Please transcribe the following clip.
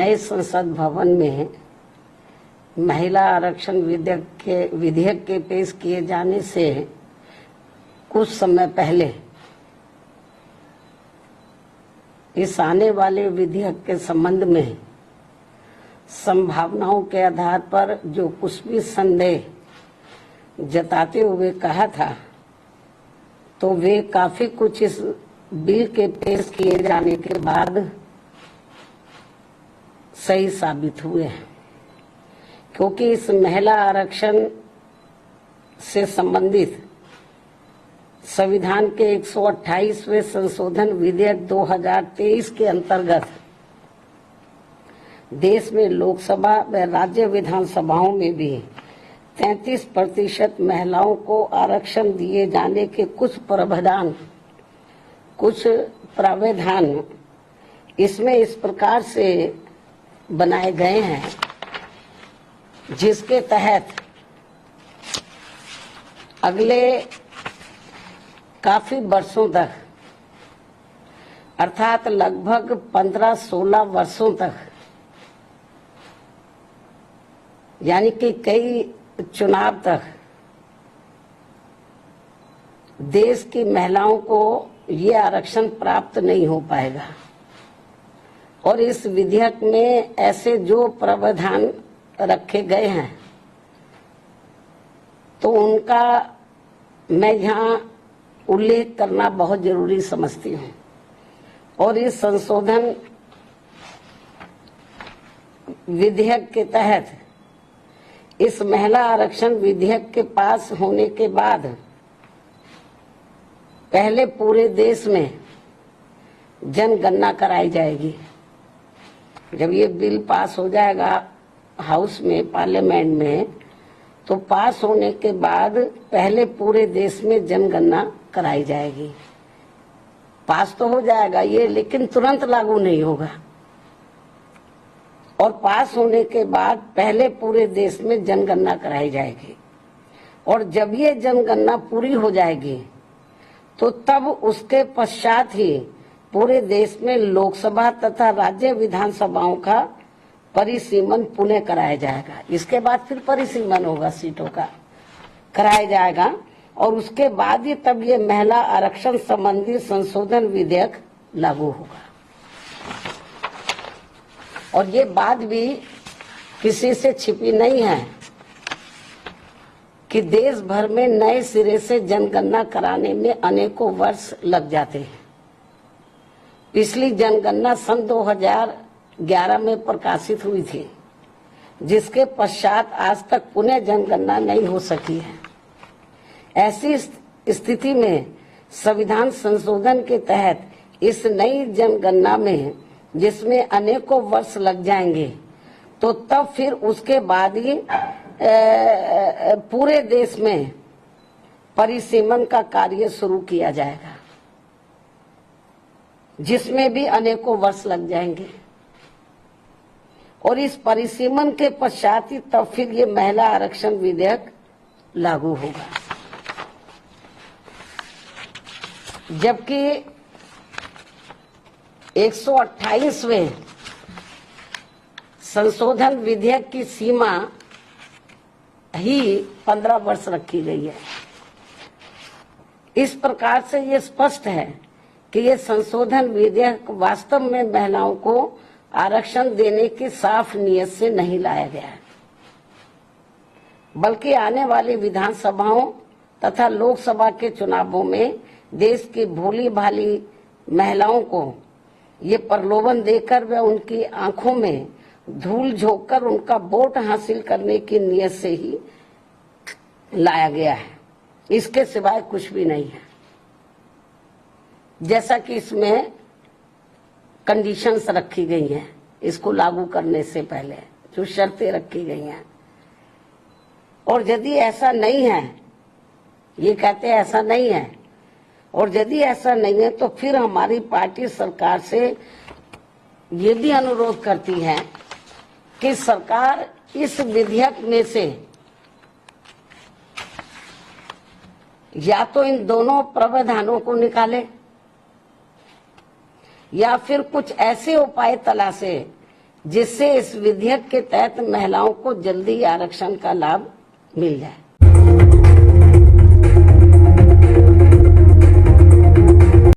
नए संसद भवन में महिला आरक्षण विधेयक के पेश किए जाने से कुछ समय पहले इस आने वाले विधेयक के संबंध में संभावनाओं के आधार पर जो कुछ भी संदेह जताते हुए कहा था, तो वे काफी कुछ इस बिल के पेश किए जाने के बाद सही साबित हुए हैं, क्योंकि इस महिला आरक्षण से संबंधित संविधान के 128वें संशोधन विधेयक 2023 के अंतर्गत देश में लोकसभा व राज्य विधानसभाओं में भी 33% महिलाओं को आरक्षण दिए जाने के कुछ प्रावधान इसमें इस प्रकार से बनाए गए हैं, जिसके तहत अगले काफी वर्षों तक, अर्थात लगभग 15-16 वर्षों तक, यानी कि कई चुनाव तक देश की महिलाओं को ये आरक्षण प्राप्त नहीं हो पाएगा। और इस विधेयक में ऐसे जो प्रावधान रखे गए हैं, तो उनका मैं यहाँ उल्लेख करना बहुत जरूरी समझती हूँ। और इस संशोधन विधेयक के तहत इस महिला आरक्षण विधेयक के पास होने के बाद पहले पूरे देश में जनगणना कराई जाएगी। जब ये बिल पास हो जाएगा हाउस में, पार्लियामेंट में, तो पास होने के बाद पहले पूरे देश में जनगणना कराई जाएगी। पास तो हो जाएगा ये, लेकिन तुरंत लागू नहीं होगा। और पास होने के बाद पहले पूरे देश में जनगणना कराई जाएगी। और जब ये जनगणना पूरी हो जाएगी, तो तब उसके पश्चात ही पूरे देश में लोकसभा तथा राज्य विधानसभाओं का परिसीमन पुनः कराया जाएगा। इसके बाद फिर परिसीमन होगा, सीटों का कराया जाएगा। और उसके बाद ही तब ये महिला आरक्षण संबंधी संशोधन विधेयक लागू होगा। और ये बात भी किसी से छिपी नहीं है कि देश भर में नए सिरे से जनगणना कराने में अनेकों वर्ष लग जाते हैं। पिछली जनगणना सन 2011 में प्रकाशित हुई थी, जिसके पश्चात आज तक पुनः जनगणना नहीं हो सकी है। ऐसी स्थिति में संविधान संशोधन के तहत इस नई जनगणना में, जिसमें अनेकों वर्ष लग जाएंगे, तो तब फिर उसके बाद ही पूरे देश में परिसीमन का कार्य शुरू किया जाएगा, जिसमें भी अनेकों वर्ष लग जाएंगे। और इस परिसीमन के पश्चात ही तब फिर ये महिला आरक्षण विधेयक लागू होगा। जबकि 128वें संशोधन विधेयक की सीमा ही 15 वर्ष रखी गई है। इस प्रकार से ये स्पष्ट है कि ये संशोधन विधेयक वास्तव में महिलाओं को आरक्षण देने की साफ नीयत से नहीं लाया गया है, बल्कि आने वाली विधानसभाओं तथा लोकसभा के चुनावों में देश की भोली भाली महिलाओं को ये प्रलोभन देकर व उनकी आंखों में धूल झोंककर उनका वोट हासिल करने की नीयत से ही लाया गया है। इसके सिवाय कुछ भी नहीं है। जैसा कि इसमें कंडीशंस रखी गई हैं, इसको लागू करने से पहले जो शर्तें रखी गई हैं। और यदि ऐसा नहीं है, ये कहते हैं ऐसा नहीं है, और यदि ऐसा नहीं है तो फिर हमारी पार्टी सरकार से ये भी अनुरोध करती है कि सरकार इस विधेयक में से या तो इन दोनों प्रावधानों को निकाले या फिर कुछ ऐसे उपाय तलाशे जिससे इस विधेयक के तहत महिलाओं को जल्दी आरक्षण का लाभ मिल जाए।